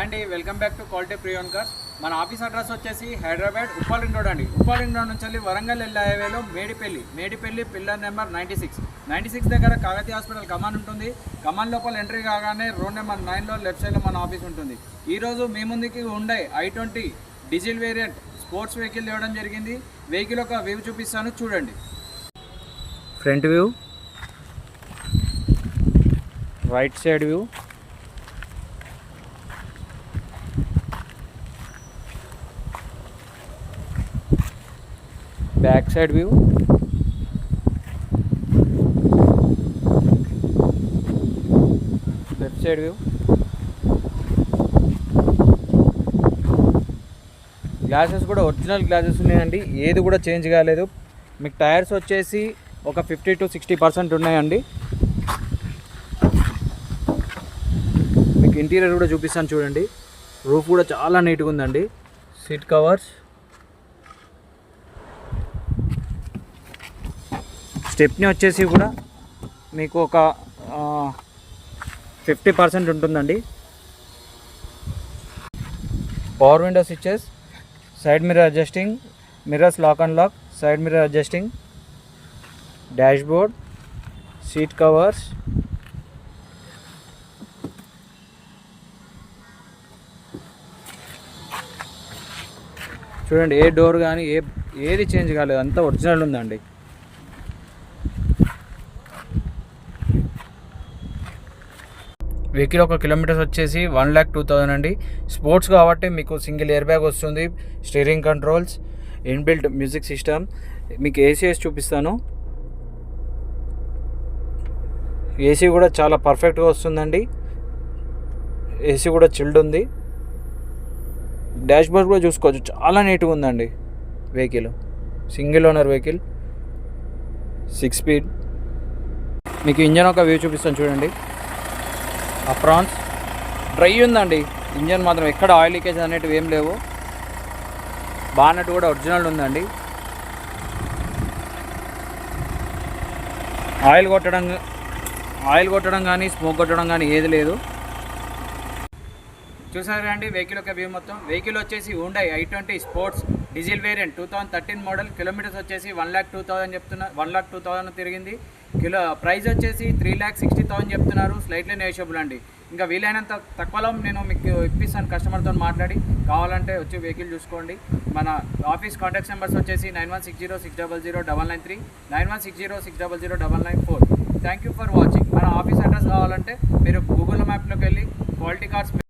అండి welcome back to quality pre-owned cars. మన office address వచ్చేసి హైదరాబాద్ ఉప్పల్ రింగ్ రోడ్ అండి. ఉప్పల్ రింగ్ రోడ్ నుంచి వరంగల్ వెళ్ళే హైవేలో మేడిపల్లి పిల్లర్ నెంబర్ 96 దగ్గర కాకతీయ హాస్పిటల్ కమాన్ ఉంటుంది. కమాన్ లోపల ఎంట్రీ కాగానే రోడ్ నెంబర్ 9లో లెఫ్ట్ సైడ్లో మన ఆఫీస్ ఉంటుంది. ఈరోజు మీ ముందుకి ఉండే i20 diesel variant sports vehicle తేవడం జరిగింది. వెహికల్ ఒక వ్యూ చూపిస్తాను చూడండి. Front view, right side view, back side view, left side view, glasses కూడా ఒరిజినల్ గ్లాసెస్ ఉన్నాయండి, ఏది కూడా చేంజ్ కాలేదు. మీకు టైర్స్ వచ్చేసి ఒక 50 to 60% ఉన్నాయండి. మీకు ఇంటీరియర్ కూడా చూపిస్తాను చూడండి. రూఫ్ కూడా చాలా నీట్గా ఉందండి. సీట్ కవర్స్, స్టెప్ని వచ్చేసి కూడా మీకు ఒక 50% ఉంటుందండి. Power window switches, side mirror adjusting, mirrors lock and lock, side mirror adjusting, dashboard, seat covers, చూడండి. ఏ డోర్ కానీ ఏది చేంజ్ కాలేదు, అంతా ఒరిజినల్ ఉందండి. వెహికల్ ఒక కిలోమీటర్స్ వచ్చేసి 1,02,000 అండి. స్పోర్ట్స్ కాబట్టి మీకు సింగిల్ ఎయిర్ బ్యాగ్ వస్తుంది, steering controls, inbuilt music system. మీకు ఏసీ చూపిస్తాను. ఏసీ కూడా చాలా పర్ఫెక్ట్గా వస్తుందండి. ఏసీ కూడా చిల్డ్ ఉంది. డాష్ బోర్డ్ కూడా చూసుకోవచ్చు, చాలా నీట్గా ఉందండి. Vehicle single owner vehicle, 6 speed. మీకు ఇంజన్ ఒక వ్యూ చూపిస్తాను చూడండి. అప్రాన్స్ డ్రై ఉందండి. ఇంజన్ మాత్రం ఎక్కడ ఆయిల్ లీకేజ్ అనేటివి ఏం లేవు. బానెట్ కూడా ఒరిజినల్ ఉందండి. ఆయిల్ కొట్టడం కానీ స్మోక్ కొట్టడం కానీ ఏది లేదు. చూసారా అండి వెహికల్ యొక్క వ్యూ మొత్తం. వెహికల్ వచ్చేసి Hyundai i20 sports diesel variant 2013 model. Kilometres వచ్చేసి 1,02,000 చెప్తున్నారు. 1,02,000 తిరిగింది. ప్రైస్ వచ్చేసి 3,60,000 చెప్తున్నారు. స్లైట్లీ నెగోషియబుల్ అండి. ఇంకా వీలైనంత తక్కువలో నేను మీకు ఇప్పిస్తాను కస్టమర్తో మాట్లాడి. కావాలంటే వచ్చి వెహికల్ చూసుకోండి. మన ఆఫీస్ కాంటాక్ట్ నెంబర్స్ వచ్చేసి 9160600993, 9160600994. Thank you for watching. మన ఆఫీస్ అడ్రస్ కావాలంటే మీరు గూగుల్ మ్యాప్లోకి వెళ్ళి క్వాలిటీ కార్స్